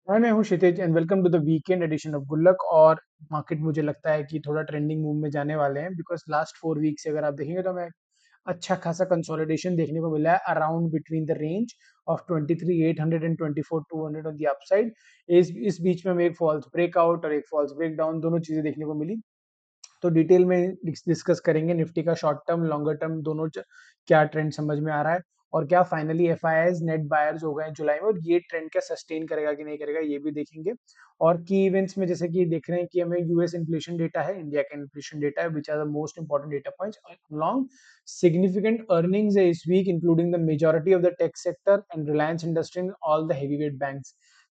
हाय, मैं हूँ Kshitij and welcome to the weekend edition of Gullak. और मार्केट मुझे लगता है कि थोड़ा ट्रेंडिंग मूव में जाने वाले हैं बिकॉज लास्ट 4 वीक से अगर आप देखेंगे तो हमें अच्छा खासा कंसोलिडेशन देखने को मिला है around between the range of 23,800 and 24,200 on the upside. इस बीच में हमें एक फॉल्स ब्रेकआउट और एक फॉल्स ब्रेकडाउन दोनों चीजें देखने को मिली। तो डिटेल में डिस्कस करेंगे निफ्टी का शॉर्ट टर्म लॉन्गर टर्म दोनों क्या ट्रेंड समझ में आ रहा है और क्या फाइनली एफआईआईज नेट बायर्स हो गए हैं जुलाई में, और ये ट्रेंड क्या सस्टेन करेगा कि नहीं करेगा ये भी देखेंगे। और की इवेंट्स में जैसे कि देख रहे हैं कि हमें यूएस इन्फ्लेशन डेटा है, इंडिया का इन्फ्लेशन डेटा है, which are the most important data points long. Significant earnings है इस week including the majority of the tech sector and Reliance industry and all the heavyweight banks.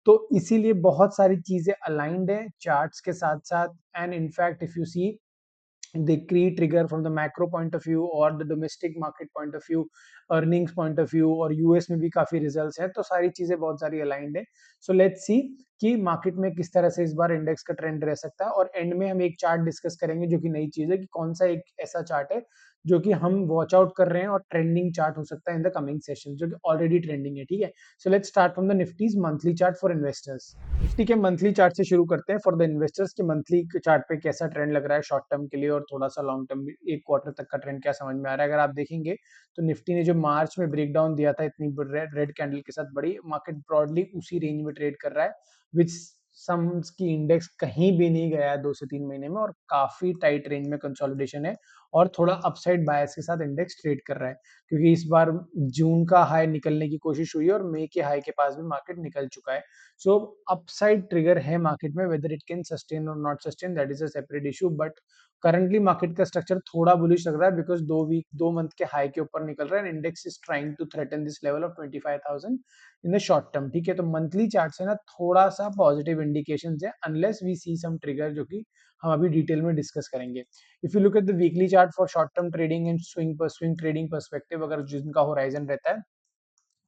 तो इसीलिए बहुत सारी चीजें अलाइंड है चार्ट्स के साथ साथ। And in fact if you see the key trigger from the macro point of view or the domestic market point of view, earnings point of view और यूएस में भी काफी रिजल्ट्स हैं, तो सारी चीजें बहुत सारी अलाइंड है। सो लेट्स सी कि मार्केट में किस तरह से इस बार इंडेक्स का ट्रेंड रह सकता है। और एंड में हम एक चार्ट डिस्कस करेंगे जो कि नई चीज है कि कौन सा एक ऐसा चार्ट है जो कि हम वॉच आउट कर रहे हैं और ट्रेंडिंग चार्ट हो सकता है इन द कमिंग सेशन, जो कि ऑलरेडी ट्रेंडिंग है। ठीक है, so let's start from the Nifty's monthly chart for investors. Nifty के मंथली चार्ट से शुरू करते हैं फॉर द इन्वेस्टर्स के मंथली चार्ट पे कैसा ट्रेंड लग रहा है शॉर्ट टर्म के लिए और थोड़ा सा लॉन्ग टर्म एक क्वार्टर तक का ट्रेंड क्या समझ में आ रहा है। अगर आप देखेंगे तो निफ्टी ने जो मार्च में ब्रेक डाउन दिया था इतनी रेड कैंडल के साथ, बड़ी मार्केट ब्रॉडली उसी रेंज में ट्रेड कर रहा है विच सम्स की इंडेक्स कहीं भी नहीं गया है 2 से 3 महीने में और काफी टाइट रेंज में कंसोलिडेशन है और थोड़ा अपसाइड बायस के साथ इंडेक्स ट्रेड कर रहा है, क्योंकि इस बार जून का हाई निकलने की कोशिश हुई है और मई के हाई के पास भी मार्केट निकल चुका है। सो अपसाइड ट्रिगर है मार्केट में, वेदर इट कैन सस्टेन और not sustain that is a separate issue. But currently market का स्ट्रक्चर थोड़ा बुलिश लग रहा है बिकॉज 2 मंथ के हाई के ऊपर निकल रहा है and index is trying to threaten this level of 25,000 in the short term. ठीक है, तो मंथली चार्ट से ना थोड़ा सा पॉजिटिव इंडिकेशन है unless we see some trigger जो कि हम अभी डिटेल में डिस्कस करेंगे। If you look at the weekly chart for short term trading and swing trading perspective, अगर जिनका होराइजन रहता है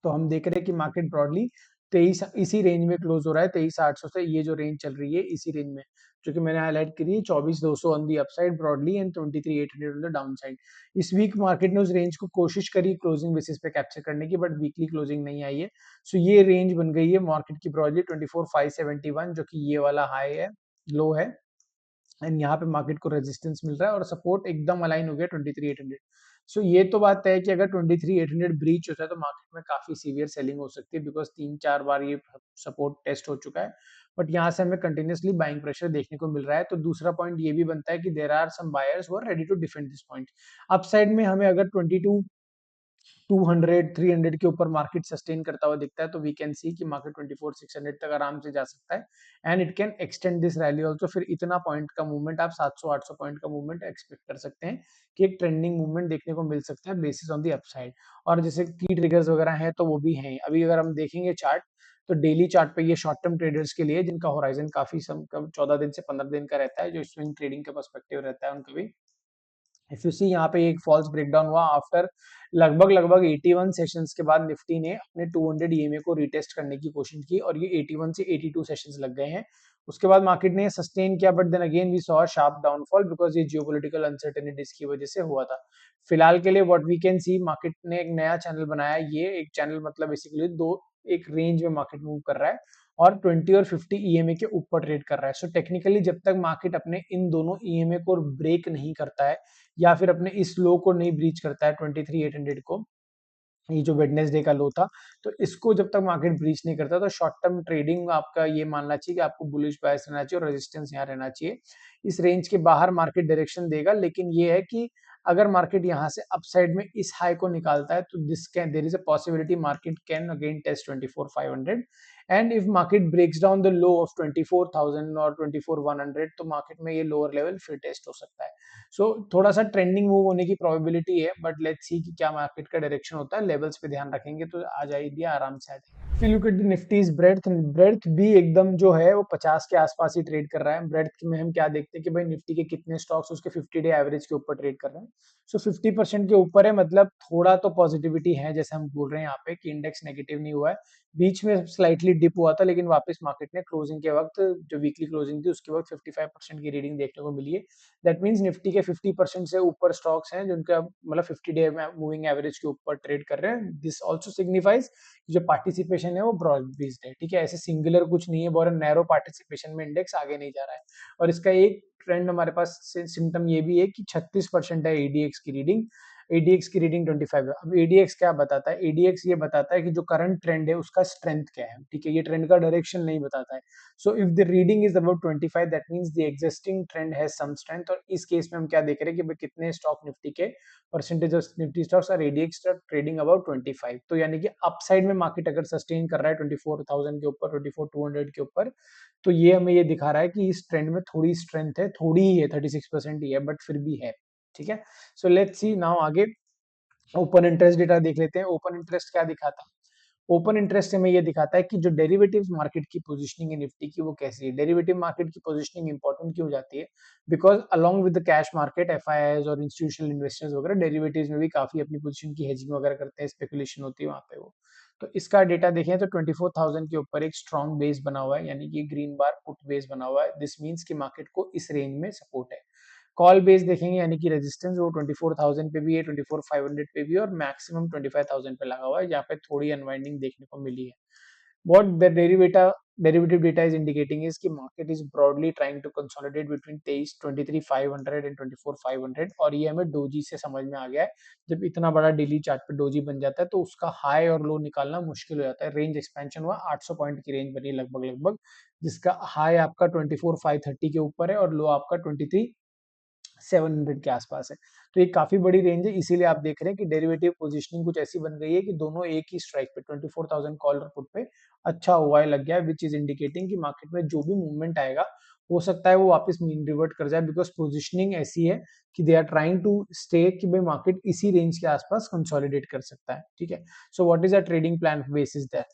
तो हम देख रहे हैं कि मार्केट ब्रॉडली 23 इसी रेंज में क्लोज हो रहा है, 23,800 से ये जो रेंज चल रही है इसी रेंज में, जो कि मैंने हाईलाइट करी है 24,200 on the upside broadly and 23,800 on the down side. इस वीक मार्केट ने उस रेंज को कोशिश करी क्लोजिंग बेसिस पे कैप्चर करने की, बट वीकली क्लोजिंग नहीं आई है। सो ये रेंज बन गई है मार्केट की ब्रॉडली 24,571, जो कि ये वाला हाई है, लो है। एंड यहाँ पे मार्केट को रेजिस्टेंस मिल रहा है और सपोर्ट एकदम अलाइन हो गया 23,800। सो ये तो बात है कि अगर 23,800 ब्रीच होता है तो मार्केट में काफी सीवियर सेलिंग हो सकती है बिकॉज 3-4 बार ये सपोर्ट टेस्ट हो चुका है। बट यहाँ से हमें कंटिन्यूसली बाइंग प्रेशर देखने को मिल रहा है। तो दूसरा पॉइंट ये भी बनता है कि there are some buyers who are ready to defend this point. Upside में हमें अगर 200 300 के ऊपर मार्केट सस्टेन करता हुआ दिखता है तो वी कैन सी कि मार्केट 24,600 तक आराम से जा सकता है and it can extend this rally also. फिर इतना पॉइंट का मूवमेंट, आप 700-800 पॉइंट का मूवमेंट एक्सपेक्ट कर सकते हैं कि एक ट्रेंडिंग मूवमेंट देखने को मिल सकता है बेसिस ऑन दी अपसाइड। और जैसे की ट्रिगर्स वगैरह हैं तो वो भी हैं। अभी अगर हम देखेंगे चार्ट तो डेली चार्ट पे ये शॉर्ट टर्म ट्रेडर्स के लिए जिनका होराइजन काफी 14 दिन से 15 दिन का रहता है, जो स्विंग ट्रेडिंग का पर्सपेक्टिव रहता है उनका भी। इफ यू सी यहाँ पे एक फॉल्स ब्रेकडाउन हुआ आफ्टर लगभग 81 सेशंस के बाद निफ्टी ने अपने 200 ईएमए को रिटेस्ट करने की कोशिश की और ये 81 से 82 सेशंस लग गए हैं। उसके बाद मार्केट ने सस्टेन किया but then again we saw sharp downfall because ये जियोपॉलिटिकल अनसर्टेनिटीज की वजह से हुआ था। फिलहाल के लिए what we can see, market ने एक नया चैनल बनाया। ये एक चैनल मतलब बेसिकली दो एक रेंज में मार्केट मूव कर रहा है और 20 और 50 ईएमए के ऊपर ट्रेड कर रहा है। सो टेक्निकली जब तक मार्केट अपने इन दोनों ईएमए को ब्रेक नहीं करता है या फिर अपने इस लो को नहीं ब्रीच करता है 23,800 को, ये जो वेडनेसडे का लो था, तो इसको जब तक मार्केट ब्रीच नहीं करता तो शॉर्ट टर्म ट्रेडिंग आपका ये मानना चाहिए कि आपको बुलिश बायस रहना चाहिए और रेजिस्टेंस यहाँ रहना चाहिए। इस रेंज के बाहर मार्केट डायरेक्शन देगा, लेकिन ये है कि अगर मार्केट यहाँ से अपसाइड में इस हाई को निकालता है तो this can there is a possibility market can again test 24,500 and if market breaks down the low of 24,000 और 24,100 तो मार्केट में ये लोअर लेवल फिर टेस्ट हो सकता है। सो थोड़ा सा ट्रेंडिंग मूव होने की प्रोबेबिलिटी है बट लेट्स सी कि क्या मार्केट का डायरेक्शन होता है। लेवल्स पे ध्यान रखेंगे तो आ जाएगी आराम से। If you look at the Nifty's breadth, breadth भी एकदम जो है वो 50 के आसपास ही ट्रेड कर रहा है। ब्रेड्थ में हम क्या देखते हैं कि भाई निफ्टी के कितने स्टॉक्स उसके 50 डे एवरेज के ऊपर ट्रेड कर रहे हैं। सो 50% के ऊपर है, मतलब थोड़ा तो पॉजिटिविटी है जैसे हम बोल रहे हैं यहाँ पे कि इंडेक्स नेगेटिव नहीं हुआ है। बीच में स्लाइटली डिप हुआ था लेकिन वापस मार्केट ने क्लोजिंग के वक्त, जो वीकली क्लोजिंग थी उसके वक्त 55% की रीडिंग देखने को मिली है। दैट मीन्स निफ्टी के 50% से ऊपर स्टॉक्स हैं जिनका मतलब 50 डे मूविंग एवरेज के ऊपर ट्रेड कर रहे हैं। दिस ऑल्सो सिग्निफाइज जो पार्टिसिपेशन पार्टिसिपेशन है वो ब्रॉड बेस्ड है, ठीक है, ऐसे सिंगुलर कुछ नहीं है, बहुत नैरो पार्टिसिपेशन में इंडेक्स आगे नहीं जा रहा है। और इसका एक ट्रेंड हमारे पास सिम्टम ये भी है कि 36% है एडीएक्स की रीडिंग, एडीएक्स की रीडिंग 25 है। अब एडीएक्स क्या बताता है, एडीएक्स ये बताता है कि जो करंट ट्रेंड है उसका स्ट्रेंथ क्या है, ठीक है, ये ट्रेंड का डायरेक्शन नहीं बताता है। So if the reading is about 25 that means the existing trend has some strength. और इस केस में हम क्या देख रहे हैं कि भाई कितने स्टॉक निफ्टी के परसेंटेज ऑफ निफ्टी स्टॉक्स और एडीएक्स स्टॉक ट्रेडिंग अबाउट 25, तो यानी कि अपसाइड में मार्केट अगर सस्टेन कर रहा है 24,000 के ऊपर, 24,200 के ऊपर, तो ये हमें ये दिखा रहा है कि इस ट्रेंड में थोड़ी स्ट्रेंथ है, थोड़ी ही है, 36% ही है बट फिर भी है, ठीक है। सो लेट्स सी नाउ आगे ओपन इंटरेस्ट डेटा देख लेते हैं। ओपन इंटरेस्ट क्या दिखाता है, ओपन इंटरेस्ट हमें ये दिखाता है कि जो डेरिवेटिव्स मार्केट की पोजीशनिंग है निफ्टी की वो कैसी है। डेरिवेटिव मार्केट की पोजीशनिंग इंपॉर्टेंट क्यों हो जाती है, because along with the cash market FIIs और इंस्टीट्यूशनल इन्वेस्टर्स वगैरह डेरिवेटिव्स में भी काफी अपनी पोजीशन की हेजिंग वगैरह करते हैं, स्पेकुलेशन होती है वहां पे वो। तो इसका डेटा देखें तो 24,000 के ऊपर एक स्ट्रॉन्ग बेस बना हुआ है, यानी कि ग्रीन बार पुट बेस बना हुआ है। दिस मीन्स कि मार्केट को इस रेंज में सपोर्ट है। कॉल बेस देखेंगे यानी कि रेजिस्टेंस वो 24,000 पे भी है, 24,500 पे भी है और मैक्सिमम 25,000 पे लगा हुआ है, जहाँ पे थोड़ी अनवाइंडिंग देखने को मिली है। What the derivative data is indicating is कि market is broadly trying to consolidate between 23,500 and 24,500, और ये हमें डोजी से समझ में आ गया है। जब इतना बड़ा डेली चार्ट पे डोजी बन जाता है तो उसका हाई और लो निकालना मुश्किल हो जाता है। रेंज एक्सपेंशन हुआ, 800 पॉइंट की रेंज बनी लगभग लगभग, जिसका हाई आपका 24,530 के ऊपर है और लो आपका 23,700 के आसपास है। तो ये काफी बड़ी रेंज है, इसीलिए आप देख रहे हैं कि डेरिवेटिव पोजीशनिंग कुछ ऐसी बन गई है कि दोनों एक ही स्ट्राइक पे 24,000 कॉल और पुट पे अच्छा हुआ है, लग गया है, विच इज इंडिकेटिंग कि मार्केट में जो भी मूवमेंट आएगा हो सकता है वो वापस मीन रिवर्ट कर जाए, बिकॉज पोजीशनिंग ऐसी है कि they are trying to stay कि भाई मार्केट इसी रेंज के आसपास कंसोलिडेट कर सकता है, ठीक है। So what is a trading plan basis that,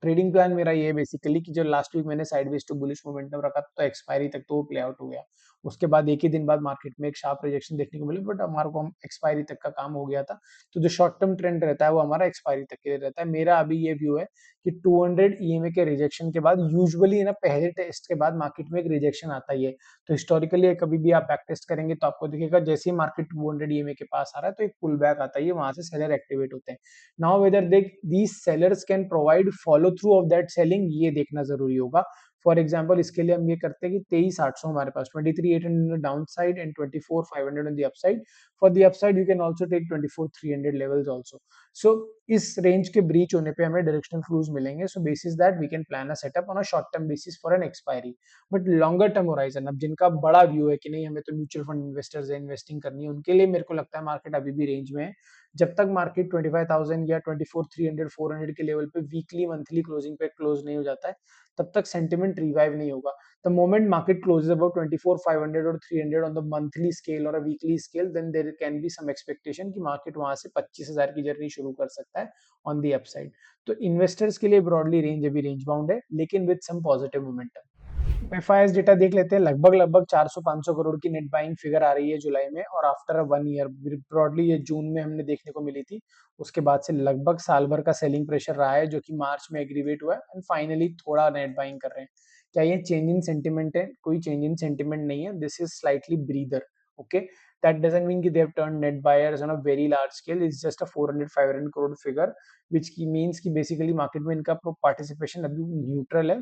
trading plan मेरा ये है बेसिकली कि जो लास्ट वीक मैंने साइडवेज टू बुलिश मोमेंटम रखा तो एक्सपायरी तक तो वो प्ले आउट हो गया। उसके बाद एक ही दिन बाद मार्केट में एक शार्प रिजेक्शन देखने को मिली, बट हमारे को हम एक्सपायरी तक का काम हो गया था। तो जो शॉर्ट टर्म ट्रेंड रहता है वो हमारा एक्सपायरी तक के लिए रहता है। मेरा अभी ये व्यू है कि 200 ईएमए के रिजेक्शन के बाद यूजुअली ना पहले टेस्ट के बाद मार्केट में एक रिजेक्शन आता ही है। तो हिस्टोरिकली कभी भी आप बैक टेस्ट करेंगे तो आपको दिखेगा जैसे ही मार्केट 200 ईएमए के पास आ रहा है तो एक पुल बैक आता है, वहां से सेलर एक्टिवेट होते हैं। Now whether they these sellers can provide follow through of that selling, ये देखना जरूरी होगा। फॉर एग्जाम्पल इसके लिए हम ये करते हैं कि 23,800 हमारे पास, 23,800 downside and 24,500 on the upside. For the upside you can also take 24,300 levels also. So इस रेंज के ब्रीच होने पे हमें डायरेक्शनल फ्लूज मिलेंगे। So basis that we can plan a setup on a short term basis for an expiry. But longer term horizon, अब जिनका बड़ा व्यू है कि नहीं हमें तो म्यूचुअल फंड इन्वेस्टर्स है, इन्वेस्टिंग करनी है, उनके लिए मेरे को लगता है मार्केट अभी भी रेंज में है। जब तक मार्केट 25,000 या 24,300 400 के लेवल पे वीकली मंथली क्लोजिंग पे क्लोज नहीं हो जाता है, तब तक सेंटिमेंट रिवाइव नहीं होगा। The moment market closes about 24,500 और 300 ऑन द मंथली स्केल और a weekly scale, then there can be some expectation कि मार्केट वहां से 25,000 की जर्नी शुरू कर सकता है ऑन दी अपसाइड। तो इन्वेस्टर्स के लिए ब्रॉडली रेंज अभी रेंज बाउंड है, लेकिन with some positive momentum. FIs data देख लेते हैं। लगभग लगभग 400-500 करोड़ की नेट बाइंग फिगर आ रही है जुलाई में, और आफ्टर 1 ईयर ब्रॉडली ये जून में हमने देखने को मिली थी। उसके बाद से लगभग साल भर का सेलिंग प्रेशर रहा है, जो कि मार्च में एग्रीवेट हुआ है एंड फाइनली थोड़ा नेट बाइंग कर रहे हैं। क्या ये चेंज इन सेंटिमेंट है? कोई चेंज इन सेंटिमेंट नहीं है, this is slightly breather, okay. That doesn't mean कि they have turn net buyers on a very large scale, it's just a 400-500 crore figure, which की मीन्स कि बेसिकली मार्केट में इनका participation अभी न्यूट्रल है।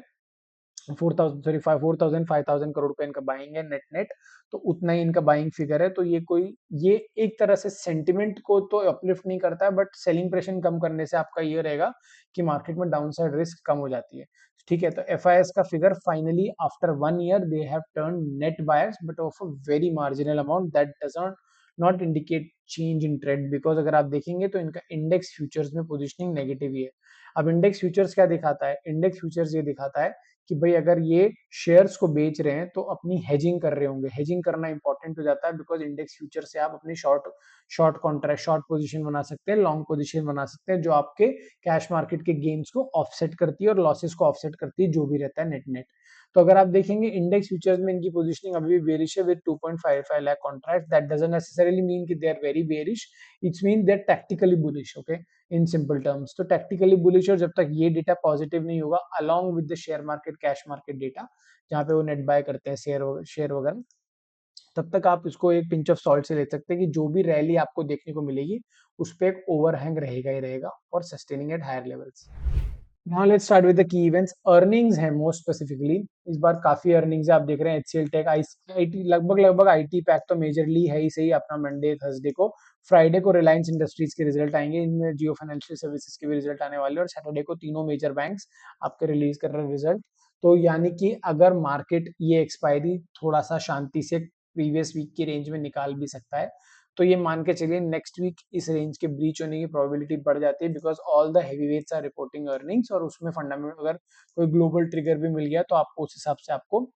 4,000 sorry 5,000 crore का इनका बाइंग है नेट नेट, तो उतना ही इनका बाइंग फिगर है। तो ये एक तरह से सेंटिमेंट को तो अपलिफ्ट नहीं करता है, बट सेलिंग प्रेशर कम करने से आपका ये रहेगा कि मार्केट में डाउनसाइड रिस्क कम हो जाती है, ठीक है। तो एफआईएस का figure finally after 1 year they have turn net buyers but of a very marginal amount, that does not indicate change in trend, because अगर आप देखेंगे तो इनका इंडेक्स फ्यूचर्स में पोजिशनिंग नेगेटिव ही है। अब इंडेक्स फ्यूचर्स क्या दिखाता है, इंडेक्स फ्यूचर्स ये दिखाता है कि भाई अगर ये शेयर्स को बेच रहे हैं तो अपनी हेजिंग कर रहे होंगे। हेजिंग करना इंपॉर्टेंट हो जाता है, बिकॉज इंडेक्स फ्यूचर से आप अपनी short short contract short position बना सकते हैं, लॉन्ग पोजीशन बना सकते हैं, जो आपके कैश मार्केट के गेन्स को ऑफसेट करती है और लॉसेस को ऑफसेट करती है, जो भी रहता है नेट नेट। तो अगर आप देखेंगे इंडेक्स फ्यूचर्स में इनकी पोजीशनिंग अभी भी बेरिश है with 2.55 lakh contract, that doesn't necessarily mean कि they are very bearish, it's mean they are tactically bullish, okay, in simple terms. तो टैक्टिकली बुलिश, और जब तक ये डेटा पॉजिटिव नहीं होगा along with the share market cash market data, जहाँ पे वो नेट बाय करते हैं शेयर वगैरह, तब तक आप इसको एक पिंच ऑफ सॉल्ट से ले सकते हैं कि जो भी रैली आपको देखने को मिलेगी उस पर एक ओवरहैंग रहेगा ही रहेगा for sustaining at higher levels. Now let's start with the key events. Earnings है मोस्ट स्पेसिफिकली, इस बार काफी अर्निंग्स है। आप देख रहे हैं एचसीएल टेक, आईटी, लगभग लगभग आईटी पैक तो मेजरली है ही सही अपना मंडे थर्सडे को। फ्राइडे को रिलायंस इंडस्ट्रीज के रिजल्ट आएंगे, इनमें जियो फाइनेंशियल सर्विसेज के भी रिजल्ट आने वाले हैं, और सैटरडे को तीनों मेजर बैंक्स आपके रिलीज कर रहे हैं रिजल्ट। तो यानी कि अगर मार्केट ये एक्सपायरी थोड़ा सा शांति से प्रीवियस वीक की रेंज में निकाल भी सकता है, तो ये मान के चलिए नेक्स्ट वीक इस रेंज के ब्रीच होने की प्रोबेबिलिटी बढ़ जाती है, because all the heavyweights are reporting earnings, और उसमें फंडामेंटल अगर कोई ग्लोबल ट्रिगर भी मिल गया तो आपको उस हिसाब से आपको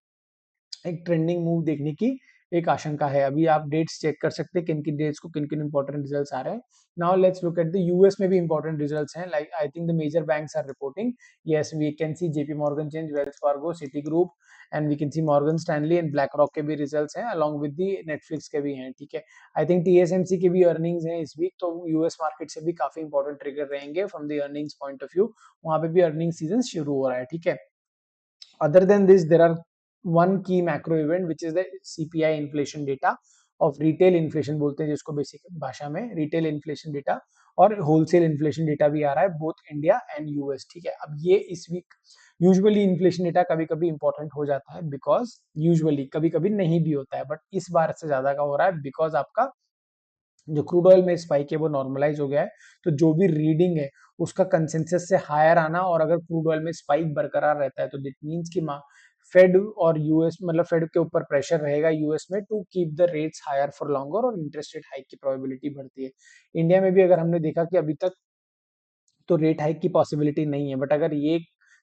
एक ट्रेंडिंग मूव देखने की एक आशंका है। अभी आप डेट्स चेक कर सकते हैं किन किन डेट्स को किन किन इंपॉर्टेंट रिजल्ट्स आ रहे हैं। Now let's look at the US में भी इंपॉर्टेंट रिजल्ट्स हैं, like I think the major banks are reporting. Yes, we can see JP Morgan चेंज, Wells Fargo, Citigroup, and we can see Morgan Stanley and BlackRock के भी results हैं, along with the Netflix के भी हैं। ठीक है, I think TSMC के भी अर्निंग्स हैं इस वीक, तो यूएस मार्केट से भी काफी इंपॉर्टेंट ट्रिगर रहेंगे from the earnings point of view. वहां पे भी अर्निंग सीजन शुरू हो रहा है। ठीक है, other than this there are one key macro event which is the CPI inflation data of retail inflation बोलते हैं जिसको बेसिक भाषा में, रिटेल इन्फ्लेशन डेटा और होलसेल इन्फ्लेशन डेटा भी आ रहा है, बोथ इंडिया एंड यूएस। ठीक है, अब ये इस वीक यूजुअली इन्फ्लेशन डेटा कभी कभी इंपॉर्टेंट हो जाता है, बिकॉज यूजुअली कभी कभी नहीं भी होता है, बट इस बार से ज्यादा का हो रहा है, बिकॉज आपका जो क्रूड ऑयल में स्पाइक है वो नॉर्मलाइज हो गया है। तो जो भी रीडिंग है उसका कंसेंसस से हायर आना, और अगर क्रूड ऑयल में स्पाइक बरकरार रहता है तो दिट मीन्स कि फेड और यूएस, मतलब फेड के ऊपर प्रेशर रहेगा यूएस में to keep the rates higher for longer, और इंटरेस्ट रेट हाइक की प्रोबेबिलिटी बढ़ती है। इंडिया में भी अगर हमने देखा कि अभी तक तो रेट हाइक की पॉसिबिलिटी नहीं है, बट अगर ये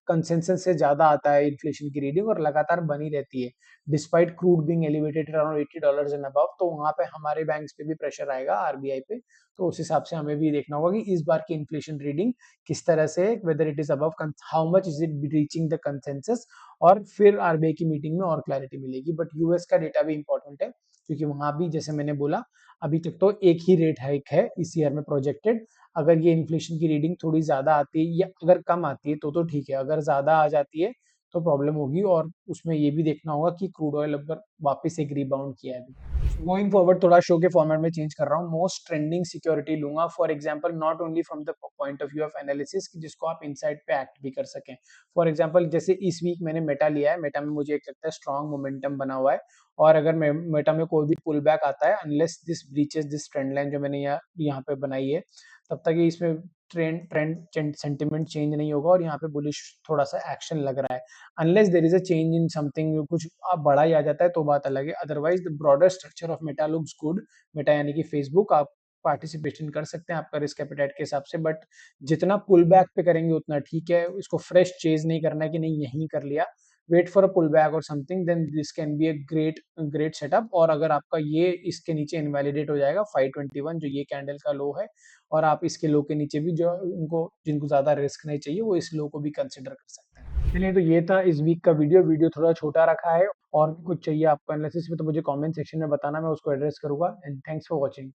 कंसेंसस से ज्यादा आता है इन्फ्लेशन की रीडिंग और लगातार बनी रहती है despite crude being elevated around $80 and above, तो वहां पे हमारे बैंक्स पे भी प्रेशर आएगा, आरबीआई पे। तो उस हिसाब से हमें भी देखना होगा कि इस बार की इन्फ्लेशन रीडिंग किस तरह से, whether it is above, how much is it reaching the consensus, और फिर आरबीआई की मीटिंग में और क्लैरिटी मिलेगी। बट यूएस का डेटा भी इंपॉर्टेंट है, क्योंकि वहां भी जैसे मैंने बोला अभी तक तो एक ही रेट हाइक है इस ईयर में प्रोजेक्टेड। अगर ये इन्फ्लेशन की रीडिंग थोड़ी ज्यादा आती है या अगर कम आती है तो ठीक है, अगर ज्यादा आ जाती है तो प्रॉब्लम होगी, और उसमें ये भी देखना होगा कि क्रूड ऑयल अगर वापस एक रिबाउंड किया है। गोइंग फॉरवर्ड थोड़ा शो के फॉर्मेट में चेंज कर रहा हूँ, मोस्ट ट्रेंडिंग सिक्योरिटी लूंगा for example, not only from the point of view of analysis जिसको आप इनसाइड पे एक्ट भी कर सकें। फॉर एग्जांपल जैसे इस वीक मैंने मेटा लिया है, मेटा में मुझे एक लगता है स्ट्रॉन्ग मोमेंटम बना हुआ है, और अगर मेटा में कोई भी पुल बैक आता है, unless this breaches this trend line जो मैंने यहाँ पे बनाई है, तब तक ये इसमें ट्रेंड सेंटिमेंट चेंज नहीं होगा, और यहाँ पे बुलिश थोड़ा सा एक्शन लग रहा है। Unless there is a change in something, कुछ आप बड़ा ही आ जाता है तो बात अलग है, otherwise the broader structure of Meta looks good. Meta यानी कि फेसबुक, आप पार्टिसिपेशन कर सकते हैं आपका रिस्क एपेटाइट के हिसाब से, बट जितना पुल बैक पे करेंगे उतना ठीक है, इसको फ्रेश चेज नहीं करना है कि नहीं यहीं कर लिया, wait for a pull back और something, then this can be a great great setup. और अगर आपका ये इसके नीचे इनवैलिडेट हो जाएगा 521 जो ये कैंडल का लो है, और आप इसके लो के नीचे भी जो उनको जिनको ज्यादा रिस्क नहीं चाहिए वो इस लो को भी कंसिडर कर सकते हैं। चलिए, तो ये था इस वीक का वीडियो थोड़ा छोटा रखा है, और भी कुछ चाहिए आपको एनालिसिस में तो मुझे कमेंट सेक्शन में बताना, मैं उसको एड्रेस करूंगा। And thanks for watching.